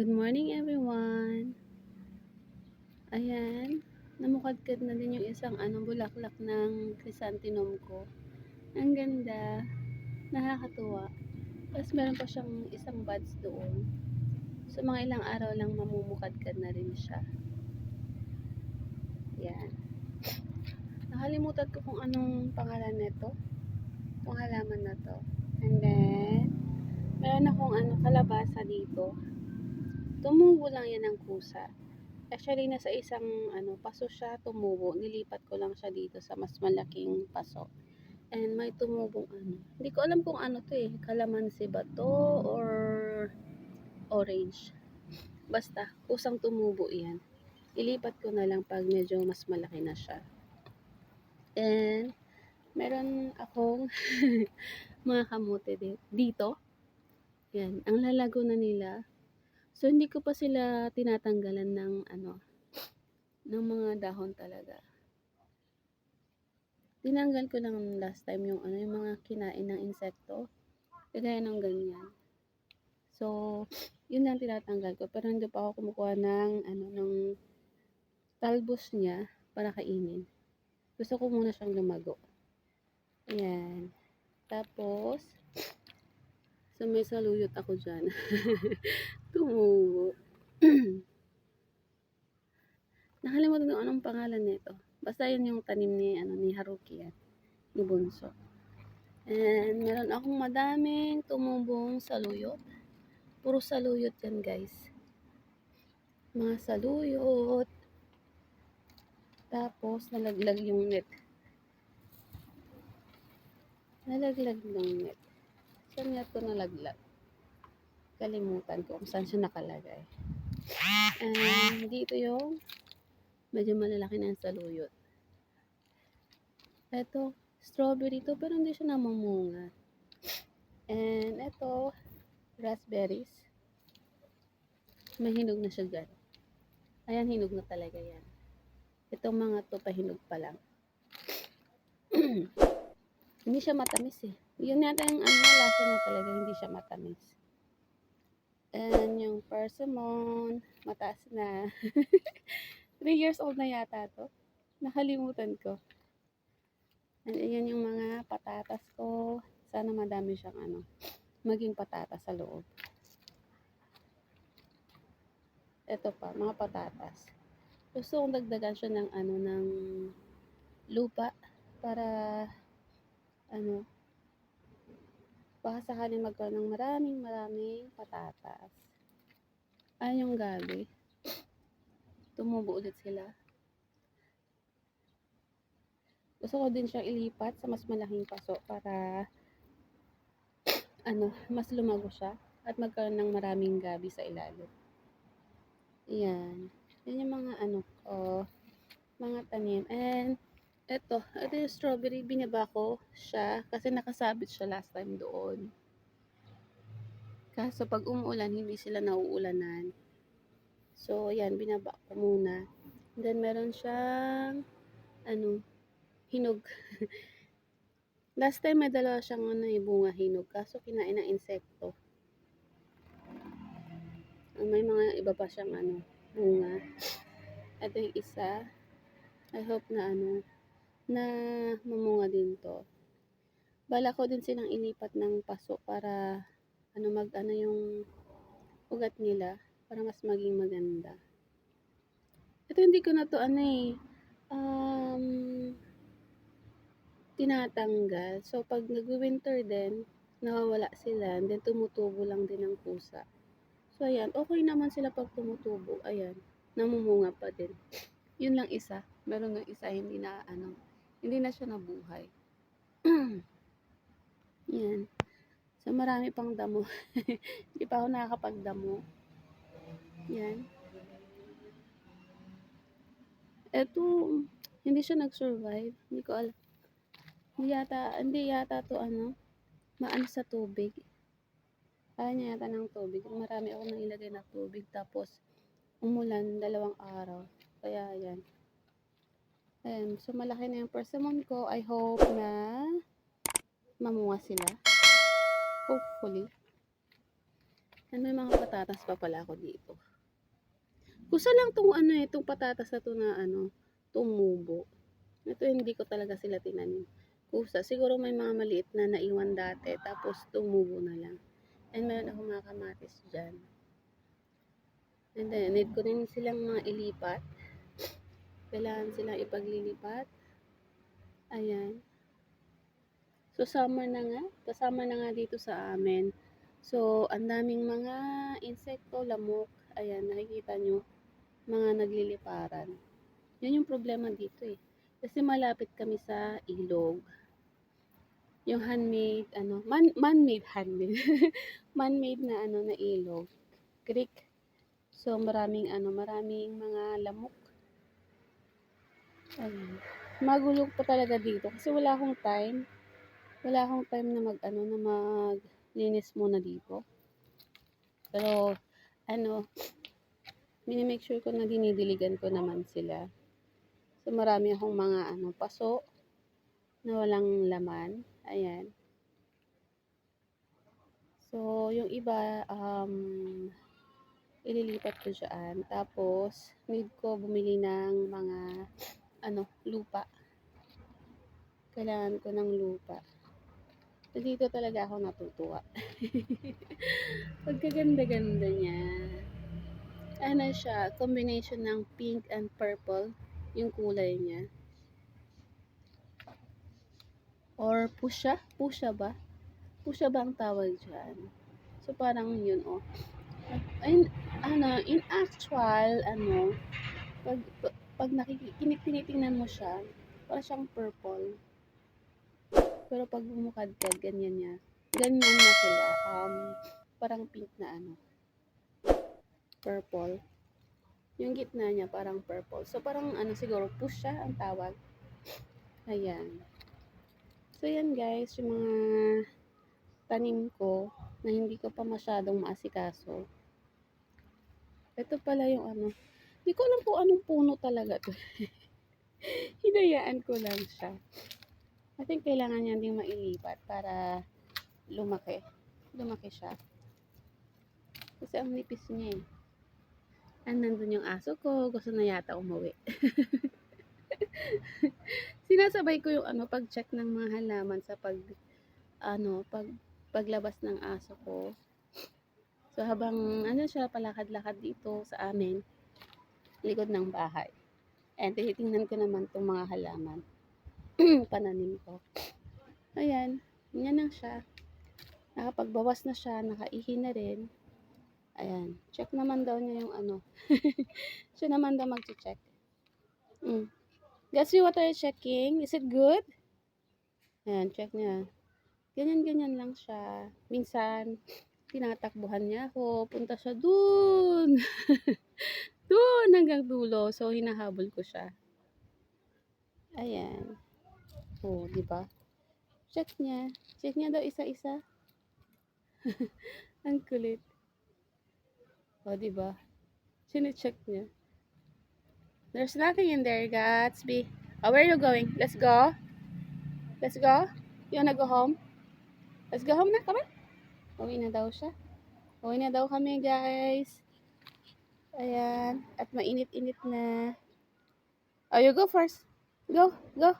Good morning everyone. Ayan, namukadkad na din yung isang bulaklak ng chrysanthemum ko. Ang ganda, nakakatuwa. Tapos meron pa siyang isang buds doon. So mga ilang araw lang mamumukadkad na rin siya. Yan. Nakalimutan ko kung anong pangalan nito. Itong halaman na to. And then, meron akong kalabasa dito. Tumubo lang yan ng kusa. Actually, nasa isang paso siya tumubo. Nilipat ko lang siya dito sa mas malaking paso. And may tumubong Hindi ko alam kung ano to eh. Kalamansi ba to or orange. Basta, kusang tumubo yan. Ilipat ko na lang pag medyo mas malaki na siya. And, meron akong mga kamote dito. Yan, ang lalago na nila. So, hindi ko pa sila tinatanggalan ng ng mga dahon talaga. Tinanggal ko lang last time yung yung mga kinain ng insekto. Kagaya ng ganyan. So, yun lang tinatanggal ko. Pero hindi pa ako kumukuha ng ng talbos niya para kainin. Gusto ko muna siyang lumago. Ayan. Tapos, so may saluyot ako dyan. Tumubo. Nakalimutan ko anong pangalan nito. Basta yun yung tanim ni Haruki yan. Ni Bunso. And meron akong madaming tumubong saluyot. Puro saluyot yan guys. Mga saluyot. Tapos nalaglag yung net. Nalaglag ng net. Saan nga ito nalaglag? Kalimutan ko kung saan siya nakalagay. And dito yung medyo malalaki na saluyot. Ito, strawberry to pero hindi siya namumunga. And ito, raspberries. May hinog na siya dyan. Ayan, hinog na talaga yan. Itong mga to, pahinog pa lang. Hindi siya matamis eh. Yun yata yung lasa niya talaga, hindi siya matamis. And yung persimmon, mataas na. 3 years old na yata to. Nakalimutan ko. And ayan yung mga patatas ko. Sana madami siyang maging patatas sa loob. Ito pa, mga patatas. Gusto kong dagdagan siya ng ng lupa para baka sakaling magkaroon ng maraming patatas. Ayan yung gabi. Tumubo ulit sila. Gusto ko din siya ilipat sa mas malaking paso para mas lumago siya at magkaroon ng maraming gabi sa ilalim. Ayan. Yan yung mga mga tanim. And ito yung strawberry, binaba ko siya kasi nakasabit siya last time doon. Kaso pag umuulan, hindi sila nauulanan. So, ayan, binaba ko muna. And then, meron siyang hinog. Last time may dalawa siyang bunga hinog. Kaso kinain ng insekto. May mga iba pa siyang bunga. Ito yung isa. I hope na na mamunga din to. Bala ko din silang ilipat ng paso para yung ugat nila para mas maging maganda. Ito hindi ko na to tinatanggal. So pag nag-winter din, nawawala sila, and then tumutubo lang din ng kusa. So ayan, okay naman sila pag tumutubo. Ayan, namumunga pa din. Yun lang isa. Meron ng isa hindi na siya nabuhay. Yan. So marami pang damo. Hindi pa ako nakakapagdamo. Yan. Ito, hindi siya nag-survive. Hindi ko alam. Hindi yata to maano sa tubig. Kaya niya yata ng tubig. Marami ako nang ilagay na tubig. Tapos, umulan 2 araw. Kaya yan. Ayan. So, malaki na yung persimmon ko. I hope na mamunga sila. Hopefully. And may mga patatas pa pala ako dito. Kusa lang tong ano eh, tong patatas na to na ano, tumubo. Ito hindi ko talaga sila tinanim. Kusa, siguro may mga maliit na naiwan dati, tapos tumubo na lang. And meron akong mga kamatis dyan. And then, need ko rin silang mga ilipat. Kailangan silang ipaglilipat. Ayan. So, summer na nga. Kasama na nga dito sa amin. So, ang daming mga insekto, lamok. Ayan, nakikita nyo. Mga nagliliparan. Yun yung problema dito eh. Kasi malapit kami sa ilog. Yung handmade, man-made handmade. Man-made na na ilog. Creek. So, maraming maraming mga lamok. Ayan. Magulo pa talaga dito kasi wala akong time. Wala akong time na maglinis muna dito. Pero, minimake sure ko na dinidiligan ko naman sila. So, marami akong mga paso na walang laman. Ayan. So, yung iba, ililipat ko dyan. Tapos, need ko bumili ng mga, lupa. Kailangan ko ng lupa. So, dito talaga ako natutuwa. Pagkaganda-ganda niya. Ano siya, combination ng pink and purple, yung kulay niya. Or pusha? Pusha ba? Pusha ba ang tawag dyan? So, parang yun, oh. In actual, pag tinitingnan mo siya, parang siyang purple. Pero pag bumukadkad, ganyan niya. Ganyan na sila. Parang pink na purple. Yung gitna niya parang purple. So parang siguro pusha ang tawag. Ayan. So yan guys, yung mga tanim ko na hindi ko pa masyadong maasikaso. Ito pala yung hindi ko alam kung anong puno talaga to. Hinayaan ko lang siya. I think kailangan niya ding mailipat para lumaki. Lumaki siya. Kasi ang nipis niya eh. Nandun yung aso ko. Gusto na yata umuwi. Sinasabay ko yung pag-check ng mga halaman sa paglabas ng aso ko. So habang siya palakad-lakad dito sa amin, likod ng bahay. And tinitingnan ko naman tong mga halaman. Pananim ko. Ayan, yan lang siya. Nakapagbawas na siya, nakaihi na rin. Ayan, check naman daw niya yung siya naman daw mag-check. Guess what are you checking? Is it good? Ayan, check niya. Ganyan-ganyan lang siya. Minsan, tinatakbuhan niya ako. Punta siya dun. Dun hanggang dulo. So, hinahabol ko siya. Ayan. Oh, di ba? Check niya. Check niya daw isa-isa. Ang kulit. Oh, di ba? Sine-check niya. There's nothing in there, Gatsby. Oh, where are you going? Let's go. Let's go. You wanna go home? Let's go home na. Come on. Uwi na daw siya. Uwi na daw kami, guys. Ayan. At mainit-init na. Oh, you go first. Go. Go.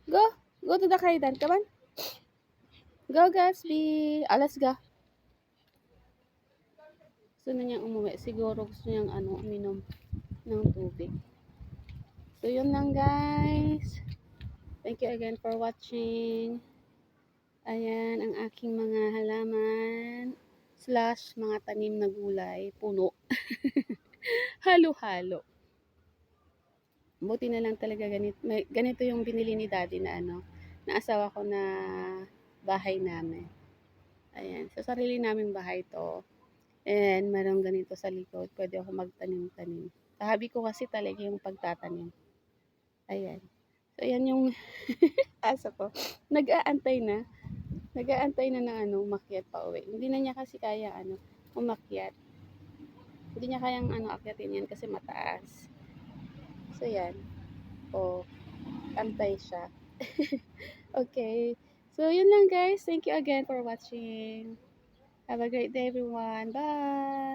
Go. Go to the kaidan. Come on. Go, Gatsby. Oh, let's go. Gusto na niyang umuwi. Siguro gusto niyang uminom ng tubig. So, yun lang, guys. Thank you again for watching. Ayan, ang aking mga halaman / mga tanim na gulay, puno. Halo-halo. Buti na lang talaga ganito yung binili ni Daddy na na asawa ko na bahay namin. Ayan, sa sarili naming bahay to. And meron ganito sa likod, pwede ako magtanim-tanim. Kahabi ko kasi talaga yung pagtatanim. Ayan. So, ayan yung aso ko. Nag-aantay na ng umakyat pa uwi. Hindi na niya kasi kaya umakyat. Hindi niya kayang akyatin yan kasi mataas. So, yan. Antay siya. Okay. So, yun lang guys. Thank you again for watching. Have a great day everyone. Bye!